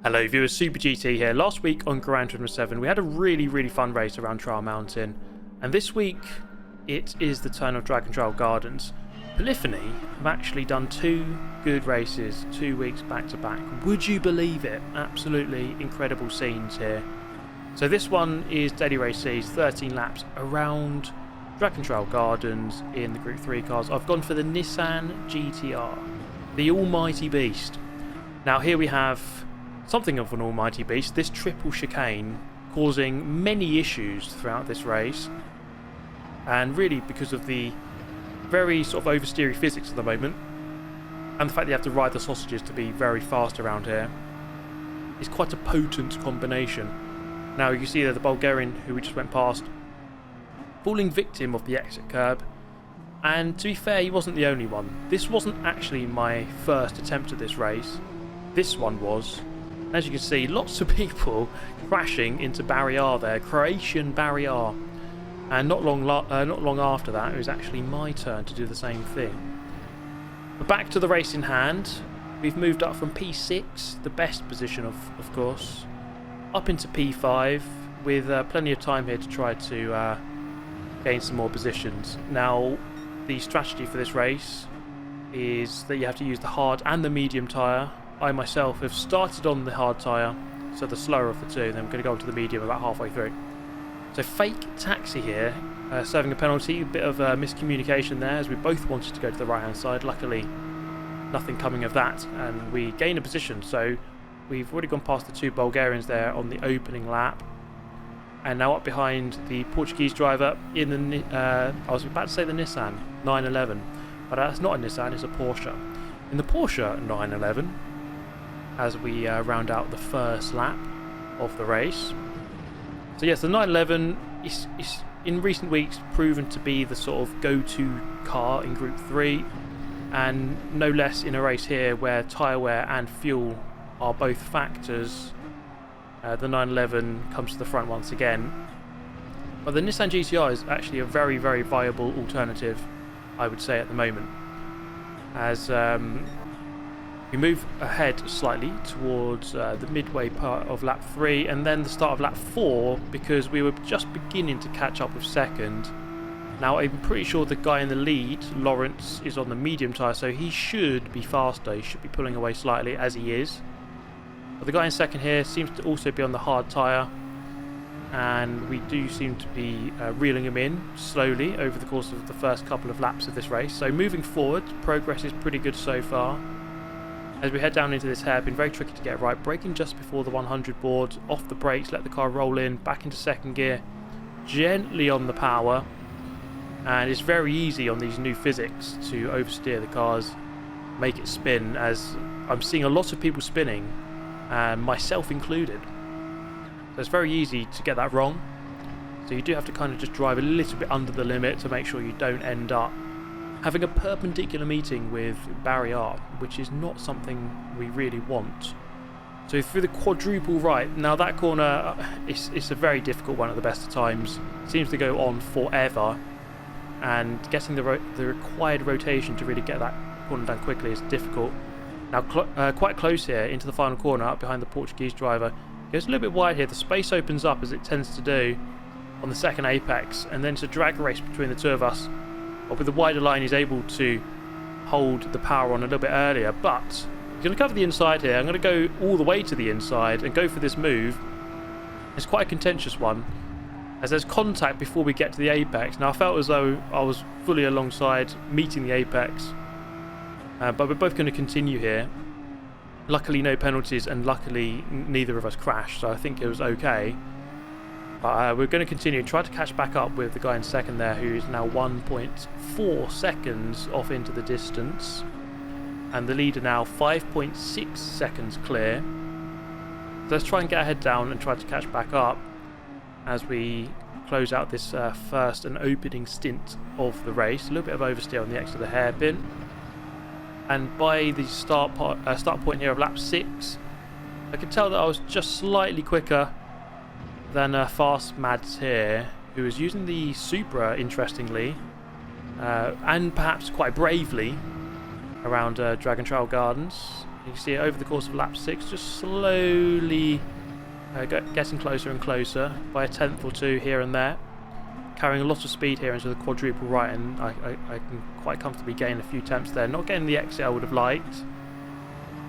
Hello viewers, Super GT here. Last week on Gran Turismo 7 we had a really fun race around Trial Mountain, and this week it is the turn of Dragon Trail Gardens. Polyphony have actually done two good races 2 weeks back to back. Would you believe it? Absolutely incredible scenes here. So this one is Daily Race C's 13 laps around Dragon Trail Gardens in the Group 3 cars. I've gone for the Nissan GTR, the almighty beast. Now here we have something of an almighty beast, this triple chicane causing many issues throughout this race, and really because of the very sort of oversteery physics at the moment and the fact that you have to ride the sausages to be very fast around here is quite a potent combination. Now you can see there the Bulgarian who we just went past falling victim of the exit curb, and to be fair, he wasn't the only one. This wasn't actually my first attempt at this race. This one was. As you can see, lots of people crashing into Barrier there, Croatian Barrier. And not long after that, it was actually my turn to do the same thing. But back to the race in hand. We've moved up from P6, the best position of course, up into P5 with plenty of time here to try to gain some more positions. Now, the strategy for this race is that you have to use the hard and the medium tyre. I myself have started on the hard tyre, so the slower of the two, then I'm going to go on to the medium about halfway through. So fake taxi here, serving a penalty, a bit of miscommunication there as we both wanted to go to the right hand side. Luckily nothing coming of that, and we gain a position. So we've already gone past the two Bulgarians there on the opening lap, and now up behind the Portuguese driver in the I was about to say the Nissan 911, but that's not a Nissan, it's a Porsche. In the Porsche 911, as we round out the first lap of the race. So yes, the 911 is in recent weeks proven to be the sort of go-to car in Group 3, and no less in a race here where tyre wear and fuel are both factors. The 911 comes to the front once again. But the Nissan GTR is actually a very viable alternative, I would say, at the moment, as we move ahead slightly towards the midway part of lap 3 and then the start of lap 4, because we were just beginning to catch up with second. Now I'm pretty sure the guy in the lead, Lawrence, is on the medium tyre, so he should be faster, he should be pulling away slightly, as he is. But the guy in second here seems to also be on the hard tyre, and we do seem to be reeling him in slowly over the course of the first couple of laps of this race. So moving forward, progress is pretty good so far. As we head down into this hairpin, very tricky to get right, braking just before the 100 board, off the brakes, let the car roll in, back into second gear, gently on the power, and it's very easy on these new physics to oversteer the cars, make it spin, as I'm seeing a lot of people spinning, myself included. So it's very easy to get that wrong, so you do have to kind of just drive a little bit under the limit to make sure you don't end up having a perpendicular meeting with Barrier, which is not something we really want. So through the quadruple right, now that corner, it's a very difficult one at the best of times. It seems to go on forever, and getting the required rotation to really get that corner done quickly is difficult. Now quite close here into the final corner, up behind the Portuguese driver. Goes a little bit wide here, the space opens up as it tends to do on the second apex, and then it's a drag race between the two of us. But with the wider line, he's able to hold the power on a little bit earlier. But he's going to cover the inside here. I'm going to go all the way to the inside and go for this move. It's quite a contentious one, as there's contact before we get to the apex. Now I felt as though I was fully alongside, meeting the apex, but we're both going to continue here. Luckily no penalties, and luckily neither of us crashed, so I think it was okay. But we're going to continue, try to catch back up with the guy in second there, who is now 1.4 seconds off into the distance, and the leader now 5.6 seconds clear. So let's try and get our head down and try to catch back up as we close out this first and opening stint of the race. A little bit of oversteer on the exit of the hairpin, and by the start point here of lap 6, I could tell that I was just slightly quicker than Fast Mads here, who is using the Supra, interestingly, and perhaps quite bravely, around Dragon Trail Gardens. You can see it over the course of lap 6, just slowly getting closer and closer by a tenth or two here and there. Carrying a lot of speed here into the quadruple right, and I can quite comfortably gain a few tenths there. Not getting the exit I would have liked,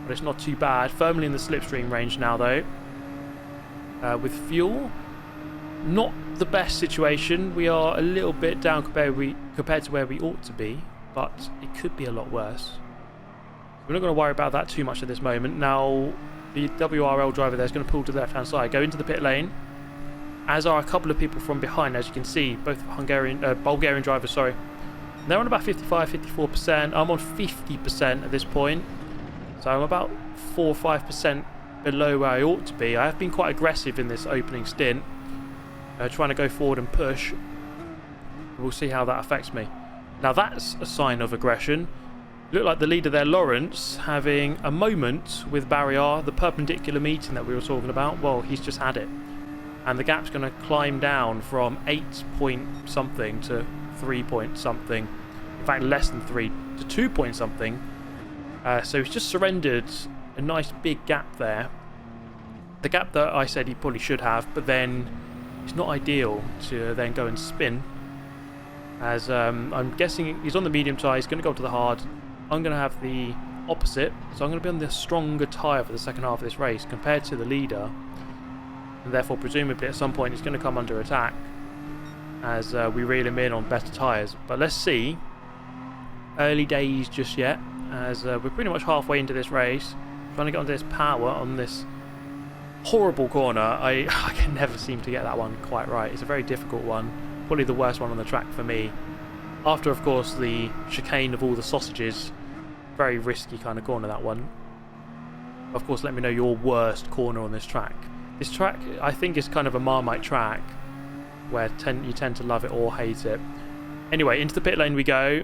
but it's not too bad. Firmly in the slipstream range now though. With fuel, not the best situation. We are a little bit down compared to where we ought to be, but it could be a lot worse. We're not going to worry about that too much at this moment. Now, the WRL driver there is going to pull to the left-hand side, go into the pit lane, as are a couple of people from behind, as you can see, both Bulgarian drivers, sorry. They're on about 55-54%. I'm on 50% at this point, so I'm about 4 or 5% below where I ought to be. I have been quite aggressive in this opening stint, trying to go forward and push. We'll see how that affects me. Now that's a sign of aggression. Looked like the leader there, Lawrence, having a moment with Barrier, the perpendicular meeting that we were talking about. Well, he's just had it. And the gap's going to climb down from 8 point something to 3 point something. In fact, less than 3 to 2 point something. So he's just surrendered a nice big gap there. The gap that I said he probably should have, but then it's not ideal to then go and spin. As I'm guessing he's on the medium tyre, he's going to go to the hard. I'm going to have the opposite, so I'm going to be on the stronger tyre for the second half of this race compared to the leader, and therefore presumably at some point he's going to come under attack as we reel him in on better tyres. But let's see. Early days just yet, as we're pretty much halfway into this race, trying to get onto this power on this horrible corner. I can never seem to get that one quite right. It's a very difficult one, probably the worst one on the track for me. After, of course, the chicane of all the sausages. Very risky kind of corner, that one. Of course, let me know your worst corner on this track. This track, I think, is kind of a Marmite track, where you tend to love it or hate it. Anyway, into the pit lane we go,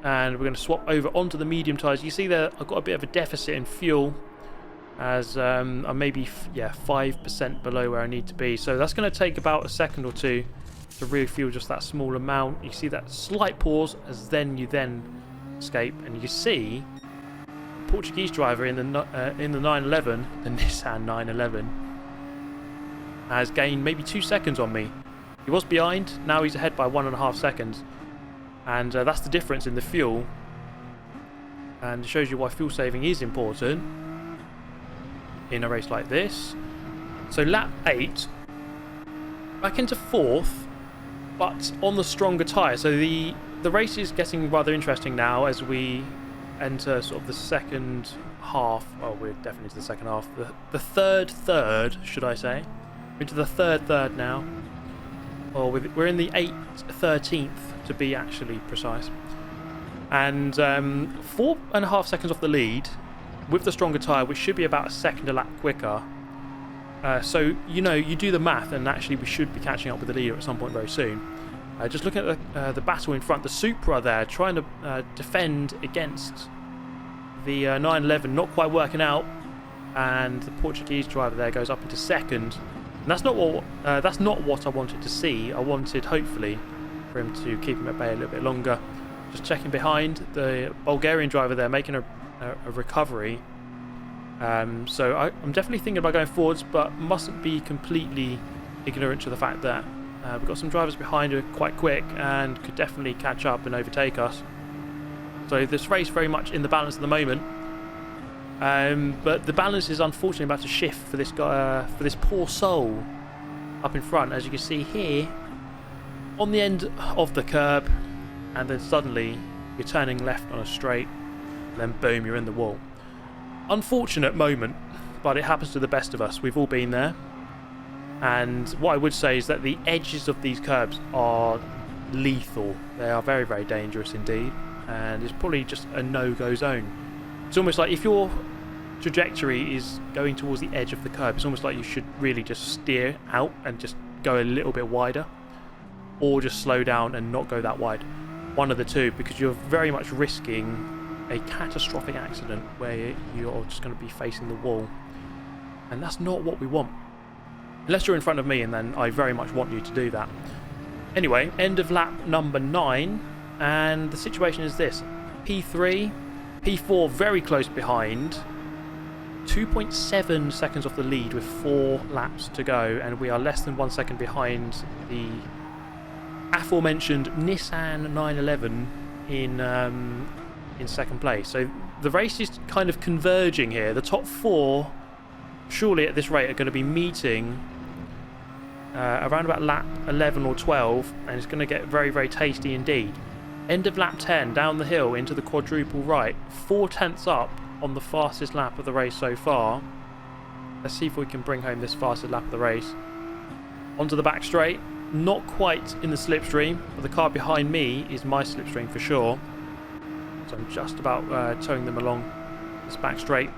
and we're going to swap over onto the medium tyres. You see there, I've got a bit of a deficit in fuel, as I'm maybe 5% below where I need to be. So that's going to take about a second or two to refuel just that small amount. You see that slight pause as you then escape, and you can see the Portuguese driver in the 911, the Nissan 911, has gained maybe 2 seconds on me. He was behind, now he's ahead by 1.5 seconds, and that's the difference in the fuel, and it shows you why fuel saving is important in a race like this. So lap 8, back into 4th, but on the stronger tyre. So the race is getting rather interesting now as we enter sort of the second half. Well, we're definitely into the second half. The third, should I say. We're into the third now. Or we're in the 13th to be actually precise. And 4.5 seconds off the lead with the stronger tyre, which should be about a second a lap quicker. So, you do the math, and actually we should be catching up with the leader at some point very soon. Just looking at the battle in front, the Supra there, trying to defend against the 911, not quite working out, and the Portuguese driver there goes up into second. And that's not what I wanted to see. I wanted, hopefully, for him to keep him at bay a little bit longer. Just checking behind, the Bulgarian driver there making a recovery. So I'm definitely thinking about going forwards, but mustn't be completely ignorant to the fact that we've got some drivers behind who are quite quick and could definitely catch up and overtake us. So this race very much in the balance at the moment, but the balance is unfortunately about to shift for this guy, for this poor soul up in front, as you can see here on the end of the curb, and then suddenly you're turning left on a straight, and then boom, you're in the wall. Unfortunate moment, but it happens to the best of us. We've all been there. And what I would say is that the edges of these curbs are lethal. They are very, very dangerous indeed, and it's probably just a no-go zone. It's almost like if your trajectory is going towards the edge of the curb, it's almost like you should really just steer out and just go a little bit wider, or just slow down and not go that wide. One of the two, because you're very much risking a catastrophic accident where you're just going to be facing the wall, and that's not what we want. Unless you're in front of me, and then I very much want you to do that. Anyway, end of lap number 9, and the situation is this. P3, P4 very close behind, 2.7 seconds off the lead with 4 laps to go, and we are less than 1 second behind the aforementioned Nissan 911 in second place. So the race is kind of converging here. The top 4 surely at this rate are going to be meeting around about lap 11 or 12, and it's going to get very, very tasty indeed. End of lap 10, down the hill into the quadruple right, 4 tenths up on the fastest lap of the race so far. Let's see if we can bring home this fastest lap of the race. Onto the back straight, not quite in the slipstream, but the car behind me is my slipstream for sure. So I'm just about towing them along this back straight.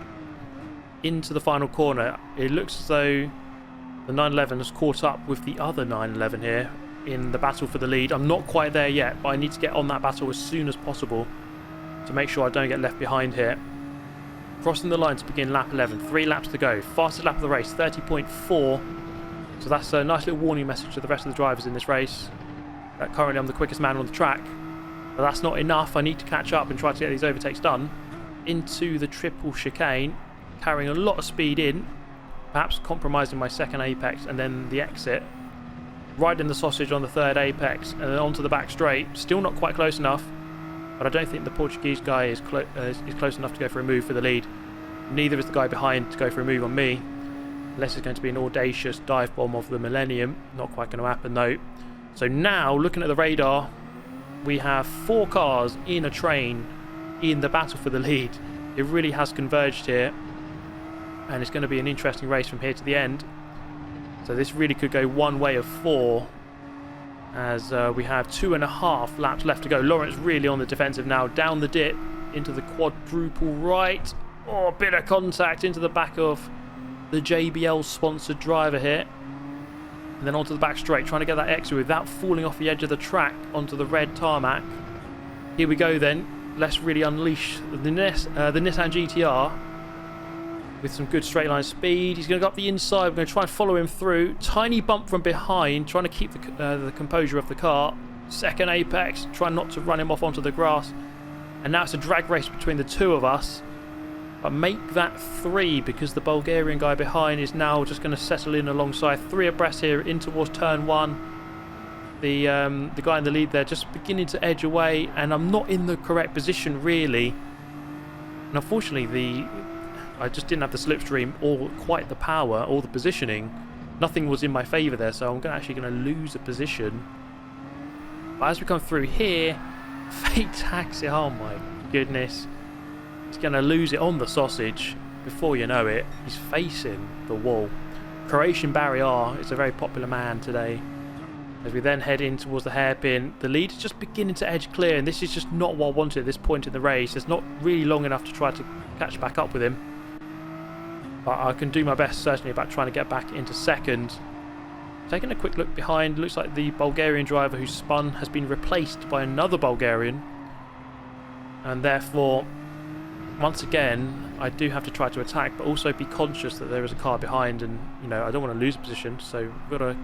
Into the final corner, it looks as though the 911 has caught up with the other 911 here in the battle for the lead. I'm not quite there yet, but I need to get on that battle as soon as possible to make sure I don't get left behind here. Crossing the line to begin lap 11, 3 laps to go. Fastest lap of the race, 30.4. So that's a nice little warning message to the rest of the drivers in this race. Currently I'm the quickest man on the track, but that's not enough. I need to catch up and try to get these overtakes done. Into the triple chicane, carrying a lot of speed in, perhaps compromising my second apex and then the exit. Riding the sausage on the third apex and then onto the back straight. Still not quite close enough, but I don't think the Portuguese guy is close enough to go for a move for the lead. Neither is the guy behind to go for a move on me, unless it's going to be an audacious dive bomb of the millennium. Not quite going to happen though. So now, looking at the radar, we have 4 cars in a train in the battle for the lead. It really has converged here, and it's going to be an interesting race from here to the end. So this really could go one way of 4, as we have 2.5 laps left to go. Lawrence really on the defensive now, down the dip into the quadruple right. Oh, a bit of contact into the back of the JBL sponsored driver here. And then onto the back straight, trying to get that exit without falling off the edge of the track onto the red tarmac. Here we go then. Let's really unleash the Nissan GTR with some good straight line speed. He's going to go up the inside. We're going to try and follow him through. Tiny bump from behind, trying to keep the composure of the car. Second apex, trying not to run him off onto the grass. And now it's a drag race between the 2 of us. But make that 3, because the Bulgarian guy behind is now just going to settle in alongside. 3 abreast here in towards turn 1. The guy in the lead there just beginning to edge away, and I'm not in the correct position really. And unfortunately I just didn't have the slipstream or quite the power or the positioning. Nothing was in my favour there, so I'm actually going to lose a position. But as we come through here, fake taxi, oh my goodness. He's going to lose it on the sausage. Before you know it, he's facing the wall. Croatian Barrier is a very popular man today. As we then head in towards the hairpin, the lead is just beginning to edge clear, and this is just not what I wanted at this point in the race. It's not really long enough to try to catch back up with him. But I can do my best, certainly, about trying to get back into second. Taking a quick look behind, looks like the Bulgarian driver who spun has been replaced by another Bulgarian. And therefore, once again, I do have to try to attack, but also be conscious that there is a car behind, and you know I don't want to lose a position, so we've got to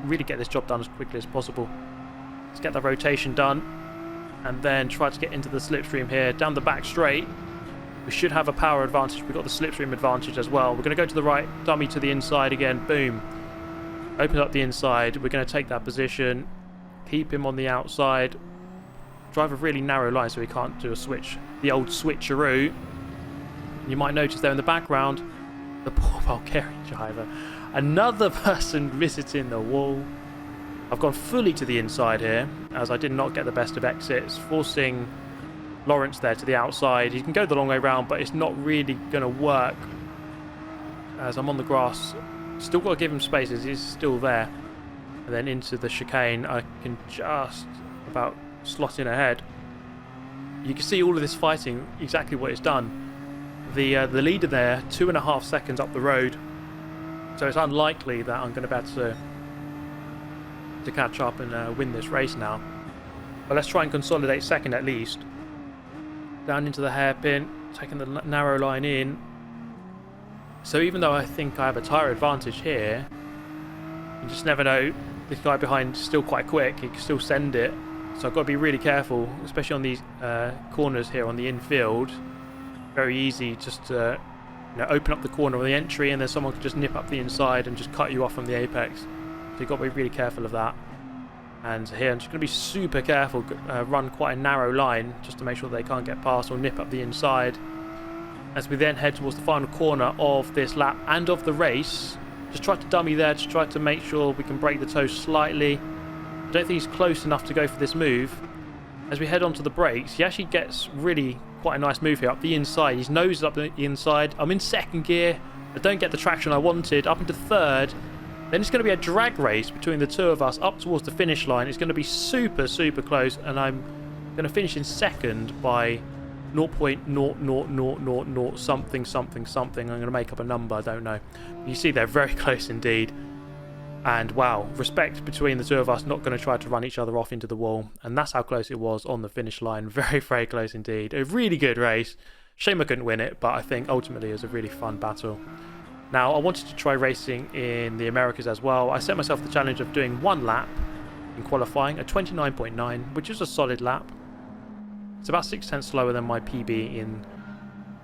really get this job done as quickly as possible. Let's get the rotation done, and then try to get into the slipstream here, down the back straight. We should have a power advantage. We've got the slipstream advantage as well. We're going to go to the right, dummy to the inside again, boom. Open up the inside, we're going to take that position, keep him on the outside. Drive a really narrow line so he can't do a switch, the old switcheroo. You might notice there in the background, the poor Bulgarian driver. Another person visiting the wall. I've gone fully to the inside here, as I did not get the best of exits, forcing Lawrence there to the outside. He can go the long way round, but it's not really going to work, as I'm on the grass. Still got to give him spaces, he's still there. And then into the chicane, I can just about slot in ahead. You can see all of this fighting, exactly what it's done. The leader there, 2.5 seconds up the road, so it's unlikely that I'm going to be able to catch up and win this race now. But let's try and consolidate second at least. Down into the hairpin, taking the narrow line in. So even though I think I have a tyre advantage here, you just never know. This guy behind is still quite quick, he can still send it. So I've got to be really careful, especially on these corners here on the infield. Very easy just to open up the corner of the entry, and then someone could just nip up the inside and just cut you off from the apex. So you've got to be really careful of that. And here I'm just going to be super careful, run quite a narrow line just to make sure they can't get past or nip up the inside. As we then head towards the final corner of this lap and of the race, just try to dummy there, just try to make sure we can break the toe slightly. I don't think he's close enough to go for this move. As we head onto the brakes, he actually gets really quite a nice move here up the inside. His nose is up the inside. I'm in second gear. I don't get the traction I wanted. Up into third. Then it's going to be a drag race between the two of us up towards the finish line. It's going to be super, super close, and I'm going to finish in second by 0.00000 something something something. I'm going to make up a number, I don't know. You see they're very close indeed. And wow, respect between the two of us, not going to try to run each other off into the wall. And that's how close it was on the finish line. Very, very close indeed. A really good race. Shame I couldn't win it, but I think ultimately it was a really fun battle. Now, I wanted to try racing in the Americas as well. I set myself the challenge of doing one lap in qualifying, a 29.9, which is a solid lap. It's about 6/10 slower than my PB in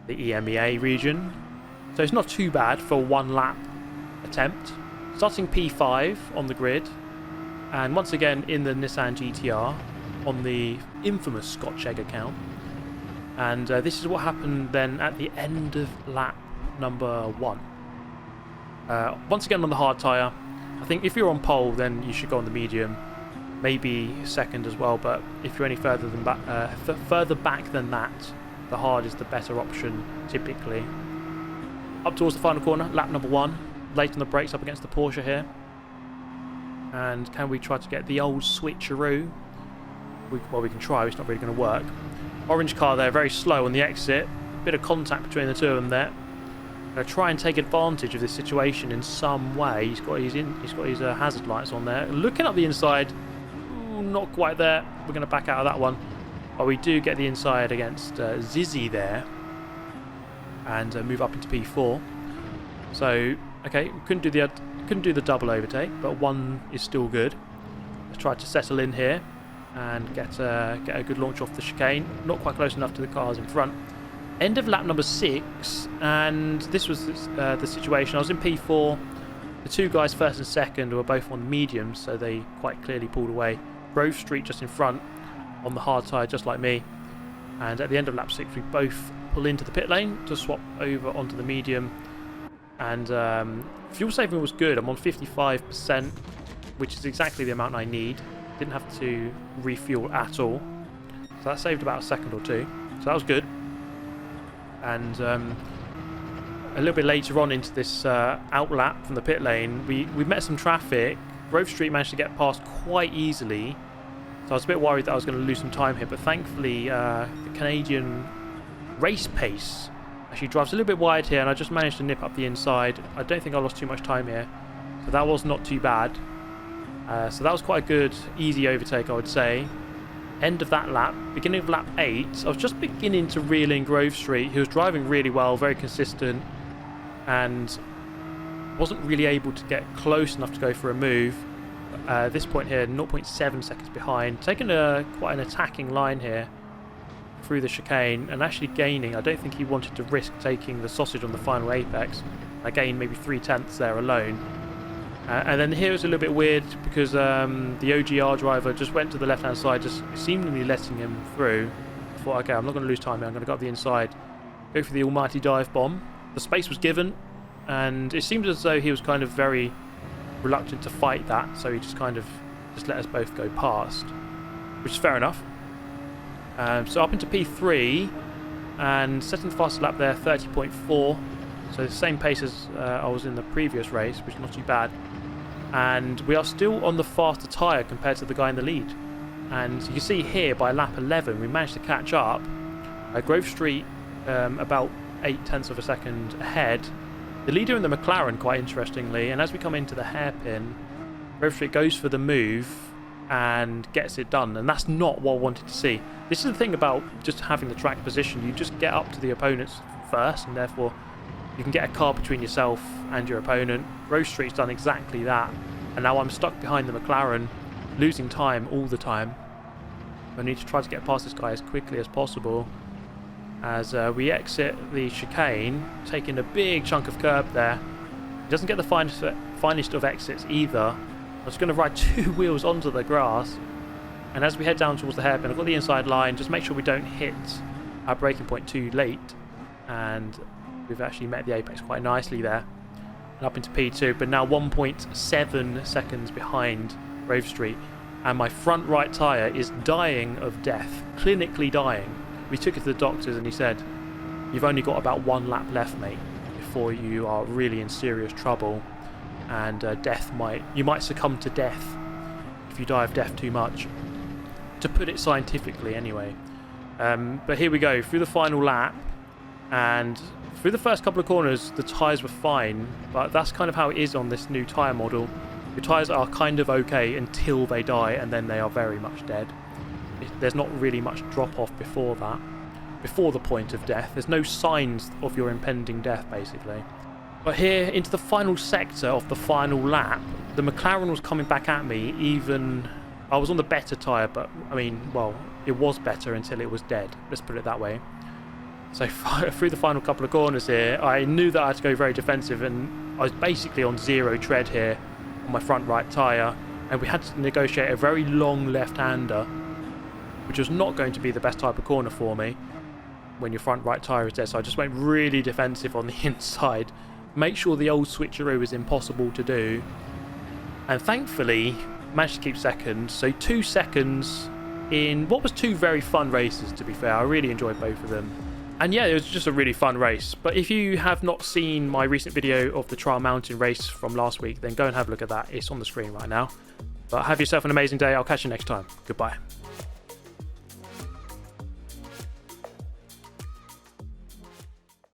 the EMEA region. So it's not too bad for a one lap attempt. Starting P5 on the grid, and once again in the Nissan GTR on the infamous Scotch Egg account. And this is what happened then at the end of lap number 1. Once again on the hard tyre. I think if you're on pole, then you should go on the medium, maybe second as well. But if you're any further back than that, the hard is the better option typically. Up towards the final corner, lap number 1. Late on the brakes up against the Porsche here. And can we try to get the old switcheroo? Well, we can try, it's not really going to work. Orange car there, very slow on the exit. Bit of contact between the two of them there. Going to try and take advantage of this situation in some way. He's got his hazard lights on there. Looking up the inside, not quite there. We're going to back out of that one. But we do get the inside against Zizzy there. And move up into P4. So, okay, couldn't do the double overtake, but one is still good. Let's try to settle in here and get a good launch off the chicane. Not quite close enough to the cars in front. End of lap number 6, and this was the situation. I was in P4. The two guys first and second were both on mediums, so they quite clearly pulled away. Grove Street just in front on the hard tyre, just like me. And at the end of lap 6, we both pull into the pit lane to swap over onto the medium. And fuel saving was good. I'm on 55%, which is exactly the amount I need. Didn't have to refuel at all. So that saved about a second or two. So that was good. And a little bit later on into this outlap from the pit lane, we met some traffic. Grove Street managed to get past quite easily. So I was a bit worried that I was going to lose some time here. But thankfully, the Canadian race pace actually drives a little bit wide here, and I just managed to nip up the inside. I don't think I lost too much time here, so that was not too bad. So that was quite a good, easy overtake, I would say. End of that lap, beginning of lap 8, I was just beginning to reel in Grove Street. He was driving really well, very consistent, and wasn't really able to get close enough to go for a move. At this point here, 0.7 seconds behind, taking quite an attacking line here through the chicane and actually gaining. I don't think he wanted to risk taking the sausage on the final apex. I gained maybe 3/10 there alone. And then here it was a little bit weird because the OGR driver just went to the left hand side, just seemingly letting him through. I thought, okay, I'm not going to lose time here, I'm going to go up the inside, go for the almighty dive bomb. The space was given, and it seemed as though he was kind of very reluctant to fight that, so he just let us both go past, which is fair enough. So up into P3 and setting the fastest lap there, 30.4. So the same pace as I was in the previous race, which is not too bad. And we are still on the faster tyre compared to the guy in the lead. And you can see here by lap 11, we managed to catch up. Grove Street about 0.8 of a second ahead. The leader in the McLaren, quite interestingly, and as we come into the hairpin, Grove Street goes for the move and gets it done, and that's not what I wanted to see. This is the thing about just having the track position. You just get up to the opponents first, and therefore you can get a car between yourself and your opponent. Grove Street's done exactly that, and now I'm stuck behind the McLaren, losing time all the time. I need to try to get past this guy as quickly as possible. as we exit the chicane, taking a big chunk of curb there. It doesn't get the finest of exits either. I'm just going to ride 2 wheels onto the grass, and as we head down towards the hairpin, I've got the inside line, just make sure we don't hit our braking point too late, and we've actually met the apex quite nicely there, and up into P2, but now 1.7 seconds behind Grove Street, and my front right tyre is dying of death, clinically dying. We took it to the doctors and he said, you've only got about 1 lap left, mate, before you are really in serious trouble, and you might succumb to death if you die of death too much, to put it scientifically anyway. But here we go through the final lap, and through the first couple of corners the tyres were fine, but that's kind of how it is on this new tyre model. Your tyres are kind of okay until they die, and then they are very much dead. There's not really much drop off before that, before the point of death. There's no signs of your impending death basically. But here into the final sector of the final lap, the McLaren was coming back at me. Even I was on the better tyre, but I mean, well, it was better until it was dead, let's put it that way. So through the final couple of corners here, I knew that I had to go very defensive, and I was basically on 0 tread here on my front right tyre, and we had to negotiate a very long left-hander, which was not going to be the best type of corner for me when your front right tyre is dead. So I just went really defensive on the inside, make sure the old switcheroo is impossible to do, and thankfully managed to keep second. So 2 seconds in what was 2 very fun races, to be fair. I really enjoyed both of them. And yeah, it was just a really fun race. But if you have not seen my recent video of the Trial Mountain race from last week, then go and have a look at that. It's on the screen right now. But have yourself an amazing day. I'll catch you next time. Goodbye.